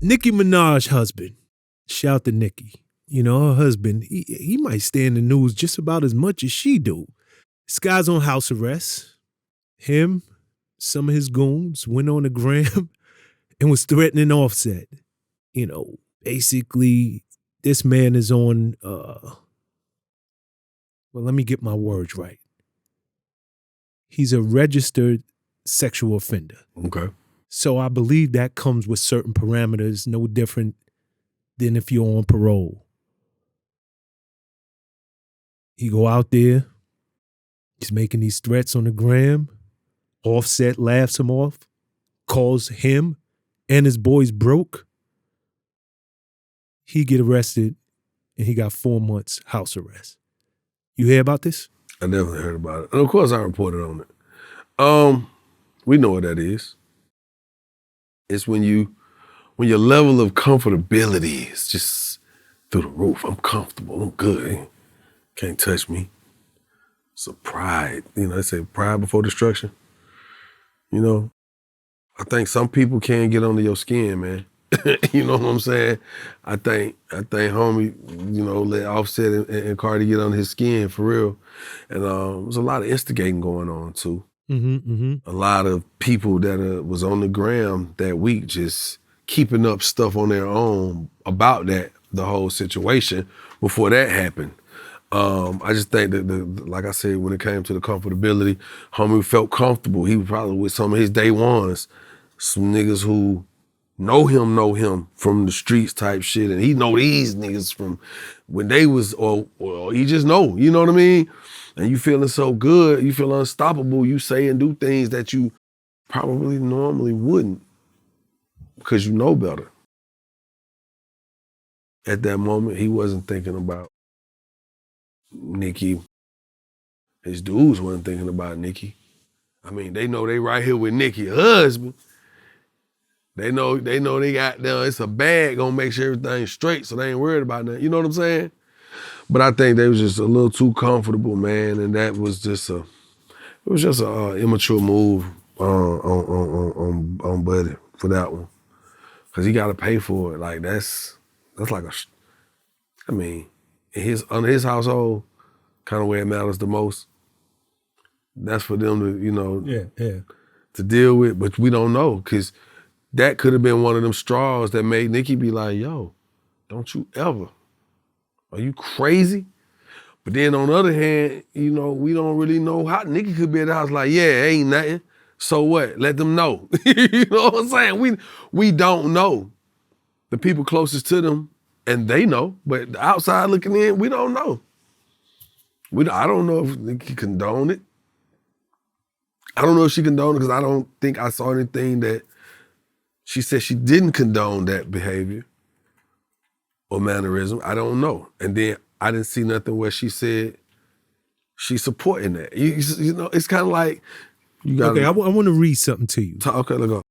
Nicki Minaj husband. Shout to Nicki. You know, her husband, he might stay in the news just about as much as she do. This guy's on house arrest. Him, some of his goons went on the gram and was threatening Offset. You know, basically, this man is on, well, let me get my words right. He's a registered sexual offender. Okay. So I believe that comes with certain parameters, no different than if you're on parole. He go out there, he's making these threats on the gram. Offset laughs him off, calls him and his boys broke. He get arrested and he got 4 months house arrest. You hear about this? I definitely heard about it. And of course I reported on it. We know what that is. It's when your level of comfortability is just through the roof. I'm comfortable, I'm good. Can't touch me. It's a pride. You know, they say pride before destruction. You know, I think some people can't get under your skin, man. You know what I'm saying? I think homie, you know, let Offset and Cardi get under his skin for real. And there's a lot of instigating going on too. A lot of people that was on the gram that week just keeping up stuff on their own about the whole situation before that happened. I just think that, like I said, when it came to the comfortability, homie felt comfortable. He was probably with some of his day ones, some niggas who know him from the streets type shit, and he know these niggas from when they was, or he just know, you know what I mean? And you feeling so good, you feel unstoppable, you say and do things that you probably normally wouldn't because you know better. At that moment, he wasn't thinking about Nicki. His dudes wasn't thinking about Nicki. I mean, they know they right here with Nicki, her husband. They know they got there, it's a bag gonna make sure everything's straight, so they ain't worried about nothing. You know what I'm saying? But I think they was just a little too comfortable, man, and that was just a immature move on Buddy for that one, cause he got to pay for it. Like that's like I mean, under his household, kind of where it matters the most. That's for them to, you know, to deal with. But we don't know, cause that could have been one of them straws that made Nicki be like, yo, don't you ever. Are you crazy? But then on the other hand, you know, we don't really know how Nicki could be at the house like, yeah, ain't nothing. So what? Let them know. You know what I'm saying? We don't know. The people closest to them, and they know, but the outside looking in, we don't know. I don't know if Nicki condoned it. I don't know if she condoned it because I don't think I saw anything that she said she didn't condone that behavior or mannerism. I don't know. And then I didn't see nothing where she said she's supporting that. You know, it's kind of like you got. Okay, I want to read something to you. Okay, let's go.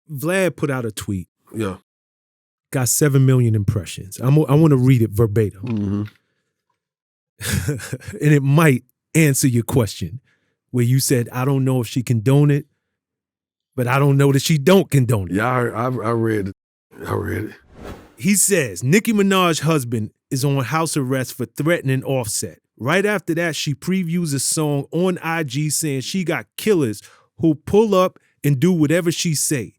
Vlad put out a tweet. Yeah. Got 7 million impressions. I want to read it verbatim. And it might answer your question where you said, I don't know if she condoned it, but I don't know that she don't condone it. Yeah, I read it. I read it. He says, Nicki Minaj's husband is on house arrest for threatening Offset. Right after that, she previews a song on IG saying she got killers who pull up and do whatever she say.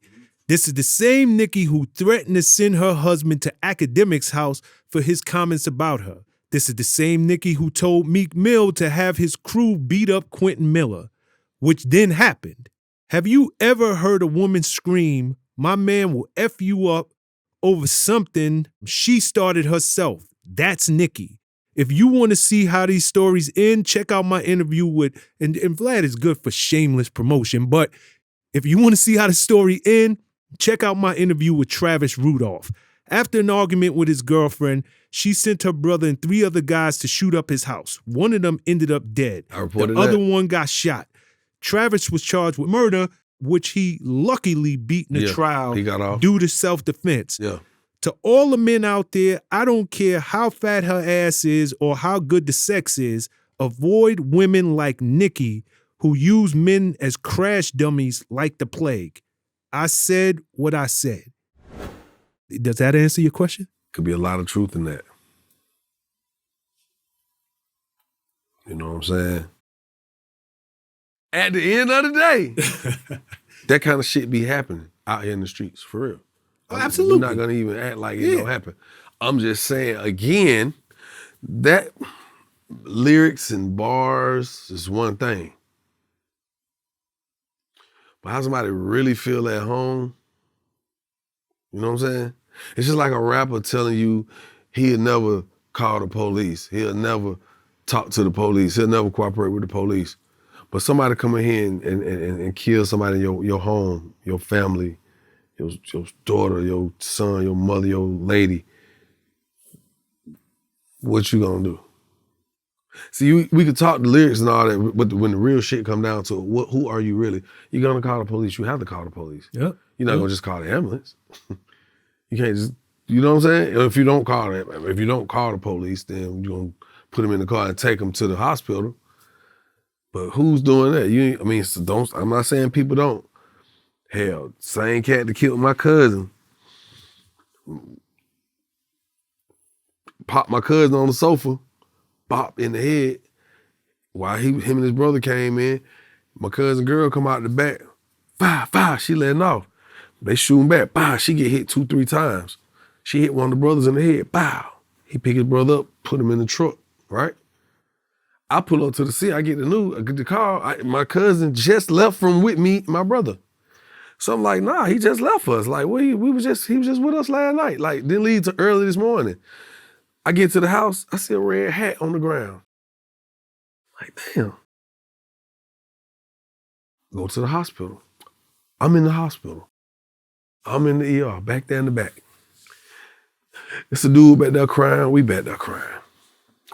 This is the same Nicki who threatened to send her husband to Academic's house for his comments about her. This is the same Nicki who told Meek Mill to have his crew beat up Quentin Miller, which then happened. Have you ever heard a woman scream, my man will F you up over something she started herself? That's Nicki. If you want to see how these stories end, check out my interview with, and Vlad is good for shameless promotion, but if you want to see how the story end, check out my interview with Travis Rudolph. After an argument with his girlfriend, she sent her brother and 3 other guys to shoot up his house. One of them ended up dead. The other one got shot. Travis was charged with murder, which he luckily beat in the trial he got off. due to self-defense. Yeah. To all the men out there, I don't care how fat her ass is or how good the sex is, avoid women like Nicki who use men as crash dummies like the plague. I said what I said. Does that answer your question? Could be a lot of truth in that. You know what I'm saying? At the end of the day, that kind of shit be happening out here in the streets, for real. Absolutely. We're not going to even act like it don't happen. I'm just saying, again, that lyrics and bars is one thing. But how somebody really feel at home, you know what I'm saying? It's just like a rapper telling you he'll never call the police. He'll never talk to the police. He'll never cooperate with the police. But somebody come in here and kill somebody in your home, your family, your daughter, your son, your mother, your lady, what you gonna do? See, we could talk the lyrics and all that, but when the real shit come down to it, who are you really? You're gonna call the police. You have to call the police. Yep. You're not gonna just call the ambulance. You can't just, you know what I'm saying? If you don't call the police, then you're gonna put them in the car and take them to the hospital. But who's doing that? I'm not saying people don't. Hell, same cat that killed my cousin. Popped my cousin on the sofa, bop in the head. While him and his brother came in, my cousin girl come out the back. Fire, she letting off. They shooting back. Bow, she get hit 2-3 times. She hit one of the brothers in the head. Bow. He pick his brother up, put him in the truck, right? I pull up to the scene. I get the call. My cousin just left from with me, my brother. So I'm like, nah, he just left us. Like, he was just with us last night. Like, didn't leave till early this morning. I get to the house, I see a red hat on the ground. Like, damn. Go to the hospital. I'm in the hospital. I'm in the ER, back there in the back. It's a dude back there crying. We back there crying.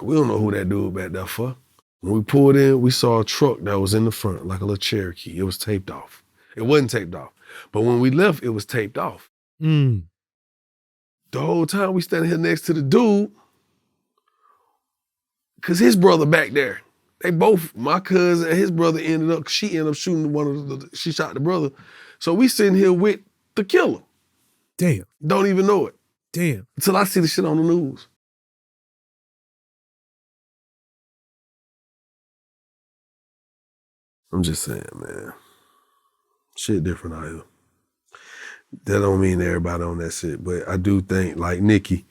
We don't know who that dude back there for. When we pulled in, we saw a truck that was in the front, like a little Cherokee. It was taped off. It wasn't taped off. But when we left, it was taped off. Mm. The whole time we standing here next to the dude, because his brother back there. They both, my cousin and his brother she ended up shooting she shot the brother. So we sitting here with the killer. Damn. Don't even know it. Damn. Until I see the shit on the news. I'm just saying, man. Shit different out here. That don't mean everybody on that shit, but I do think, like Nicki,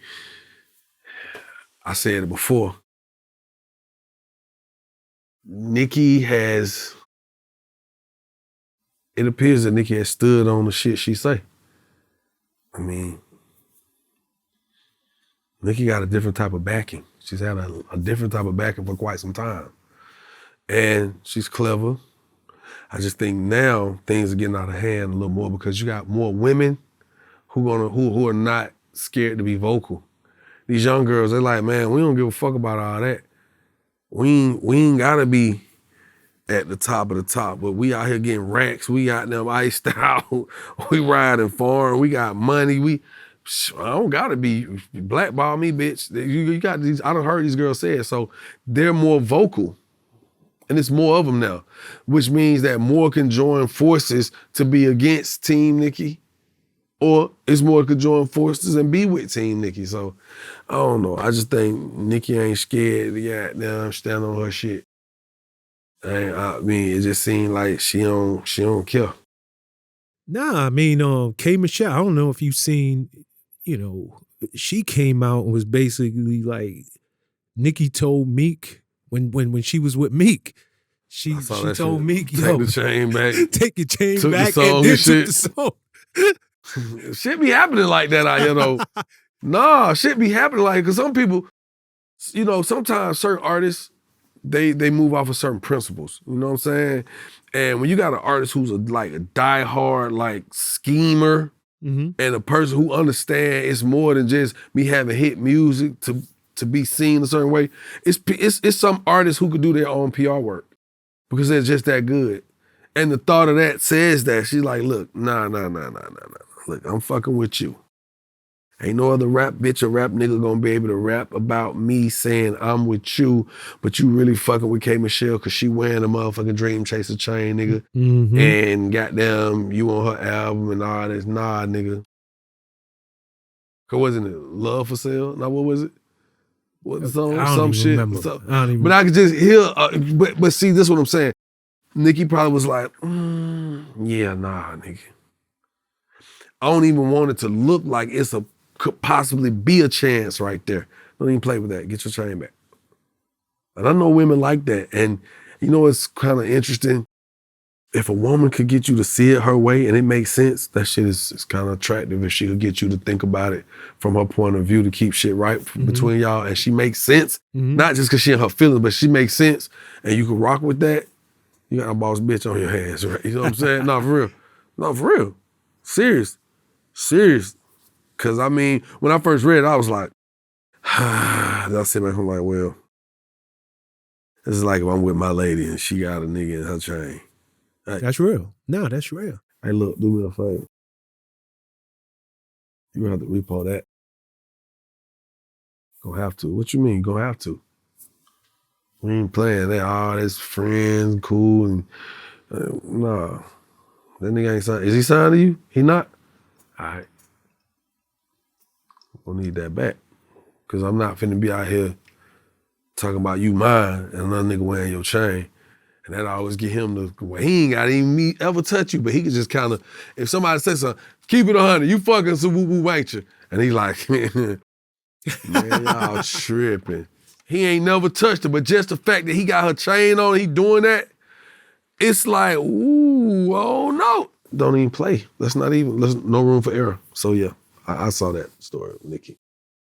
I said it before, Nicki has, it appears that Nicki has stood on the shit she say. I mean, Nicki got a different type of backing. She's had a different type of backing for quite some time. And she's clever. I just think now things are getting out of hand a little more because you got more women who are not scared to be vocal. These young girls, they're like, man, we don't give a fuck about all that. We ain't gotta be at the top of the top, but we out here getting racks. We got them iced out. We riding foreign. We got money. I don't gotta be blackball me, bitch. You got these. I done heard these girls say it. So they're more vocal, and it's more of them now, which means that more can join forces to be against Team Nicki, or it's more can join forces and be with Team Nicki. So I don't know. I just think Nicki ain't scared to goddamn stand on her shit. I mean, it just seemed like she don't care. Nah, I mean, K. Michelle, I don't know if you've seen, she came out and was basically like, Nicki told Meek when she was with Meek, she told shit. Meek, take the chain back. Take your chain took back the song and then shit. took the song. Shit be happening like that out here though. Nah, shit be happening like, cause some people, sometimes certain artists, they move off of certain principles. You know what I'm saying? And when you got an artist who's a diehard schemer, mm-hmm. and a person who understands it's more than just me having hit music to be seen a certain way, it's some artists who could do their own PR work because they're just that good. And the thought of that says that she's like, look, nah. Look, I'm fucking with you. Ain't no other rap bitch or rap nigga gonna be able to rap about me saying I'm with you, but you really fucking with K. Michelle because she wearing a motherfucking Dream Chaser chain, nigga. Mm-hmm. And goddamn, you on her album and all this. Nah, nigga. Cause wasn't it Love for Sale? Now what was it? What the song? I don't Some even shit. remember. So- I don't even. but I could just hear. But see, this is what I'm saying. Nicki probably was like, yeah, nah, nigga. I don't even want it to look like could possibly be a chance right there. Don't even play with that. Get your chain back. And I know women like that. And you know, it's kind of interesting. If a woman could get you to see it her way and it makes sense, that shit is kind of attractive. If she could get you to think about it from her point of view to keep shit right between y'all, and she makes sense, not just because she in her feelings, but she makes sense, and you can rock with that, you got a boss bitch on your hands, right? You know what I'm saying? No, for real. No, for real. Serious. Because, I mean, when I first read it, I was like, I sit back, I'm like, well, this is like if I'm with my lady and she got a nigga in her chain. Hey. That's real. No, that's real. Hey, look, do me a favor. You gonna have to repo that. Gonna have to. What you mean, gonna have to? We ain't playing that. Oh, that's friends, cool, and nah. That nigga ain't signed. Is he signed to you? He not? All right. We'll need that back. Because I'm not finna be out here talking about you mine and another nigga wearing your chain. And that always get him to, well, he ain't got even ever touch you, but he could just kind of, if somebody says something, keep it 100, you fucking some woo-woo, ain't you? And he like, man, y'all tripping. He ain't never touched her, but just the fact that he got her chain on, he doing that, it's like, ooh, oh no. Don't even play. There's no room for error. So yeah, I saw that story, Nicki.